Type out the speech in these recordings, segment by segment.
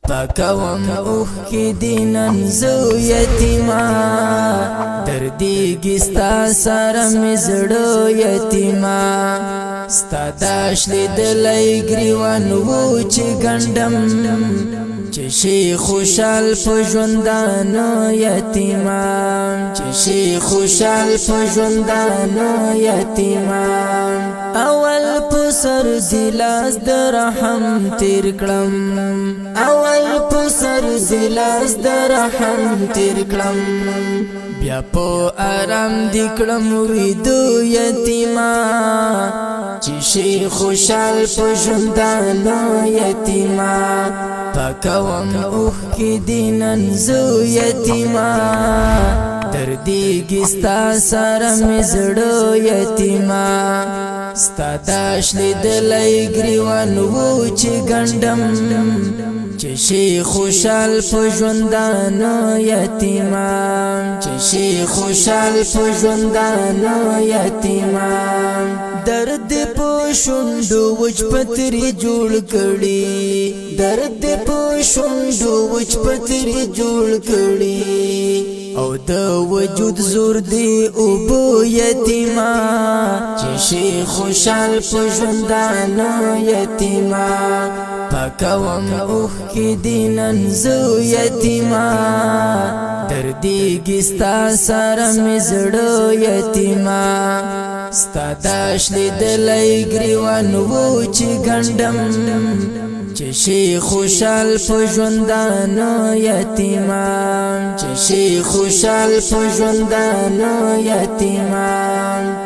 پاکوم اوخ کی دینن زو یتیما دردی گستا سارا مزړو یتیما ستا داش لیدلای گریوان وو چې ګندم چې شي خوشال په ژوندانو یتیما چې شي خوشال په ژوندانو یتیما اول په سر دلاس د رحم تیر کړم اول په سر دلاس د رحم تیر کړم بیا په آرام دکړم ویدو یتیما چې شي خوشال په ژوندانو یتیما پاکوم اوخ کی دینن زو یتیما دردی گستا سارا مزړو یتیما ستا داش لیدلای گریوان وو چې ګندم چې شي خوشال په ژوندانو یتیما چې شي خوشال په ژوندانو یتیما درد په شونډو وچ پتری جوړ کړي درد په شونډو وچ پتری جوړ کړي او د وجود زور دی او بو یتیما چې شي خوشال په ژوندانو یتیما پاکوم اوخ کی دینن زو یتیما دردی گستا سارا مزړو یتیما ستا داش لیدلای گریوان وو چې ګندم چې شي خوشال په ژوندانو یتیما چې شي خوشال په ژوندانو یتیما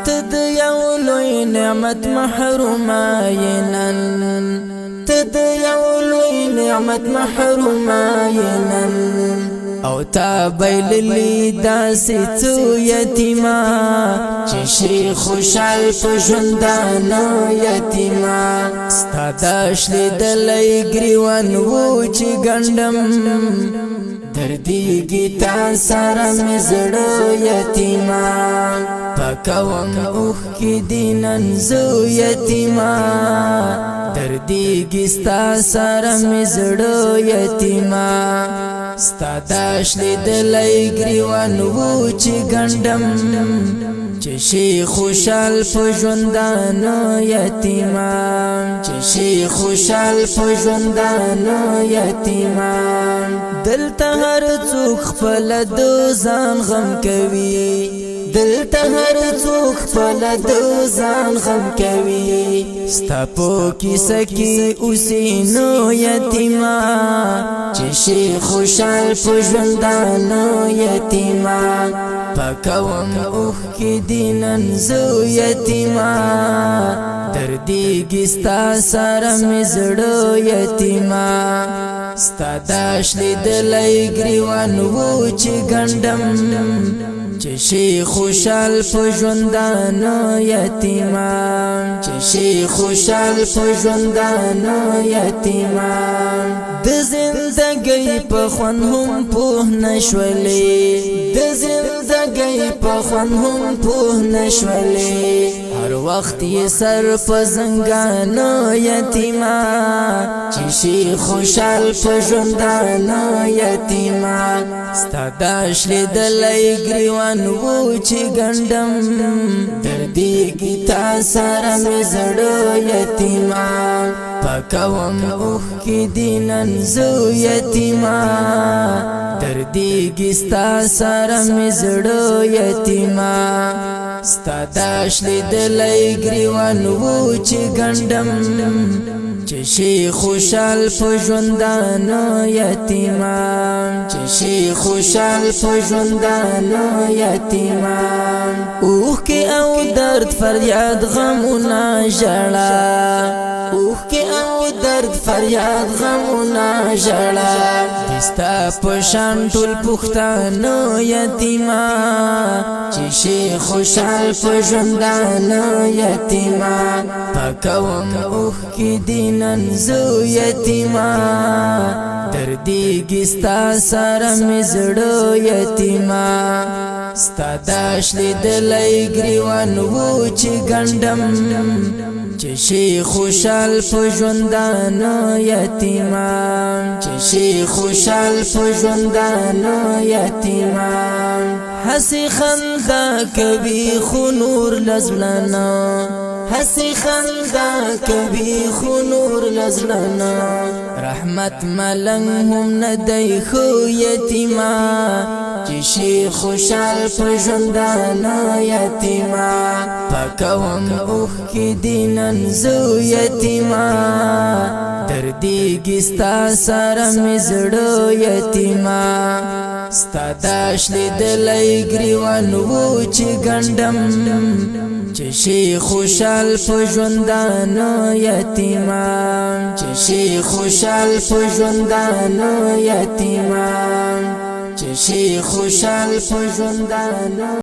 ته د یو لوی نعمت محرومه ینن ته د یو لوی نعمت محرومه ینن او تا بیللی داسی تو یتیما چې شي خوشال په ژوندانو یتیما ستا داش لیدلای گریوان وو چې ګندم دردی گیتا سارا مزړو یتیما پاکوم اوخ کی دینن زو یتیما دردی گستا سارا مزړو یتیما ستا داش لیدلای گریوان وو چې ګندم چې شي خوشال په ژوندانو یتیما چې شي خوشال په ژوندانو یتیما دلته هر څوک خپل د ځان غم کوي دلته هر څوک خپل د ځان غم کوي ستا په کیسه کې اوسینو یتیما چې شي خوشال په ژوندانو یتیما پاکوم اوخ کی دینن زو یتیما دردی گستا سارا مزړو یتیما ستا داش لیدلای گریوان وو چې ګندم چې شي خوشال په ژوندانو یتیما چې شي خوشال په ژوندانو یتیما د زندګۍ په خوند هم پوه نشولې د زندګۍ په خوند هم پوه نشولې هر وخت یې سر په زنګانو یتیما چې شي خوشال په ژوندانو یتیما ستا داش لیدلای گریوان وو چې ګندم دردی گیتا سارا مزړو یتیما پاکوم اوخ کی دینن زو یتیما دردی گستا سارا مزړو یتیما ستا داش لیدلای گریوان وو چې ګندم چې شي خوشال په ژوندانو یتیما چې شي خوشال په ژوندانو یتیما اوخ کې او درد فریاد غمونه ژړا اوخ کې او درد فریاد غمونه ژړا دستا په شان ټول پښتانه یتیما چې شي خوشال په ژوندانو یتیما پاکوم اوخ کې دینن زو یتیما دردی گستا سارا مزړو یتیما ستا داش لیدلای گریوان وو چې ګندم چې شي خوشال په ژوندانه یتیمان چې شي خوشال په ژوندانه یتیمان هسي خندا کوي خو نور لزلنا هسي خندا کوي خو نور لزلنا رحمت ملنګ هم ندی خو یتیمان چې شي خوشال په ژوندانه یتیمان پکوم اوخ کې دینن زو یتیمان دردیږي ستا سره مې زړه یتیمان ستا داش لیدلی ګریوان و چې ګنډم چې شي خوشال په ژوندانه یتیمان چې شي خوشال په ژوندانه یتیمان چې شي خوشال په ژوندانه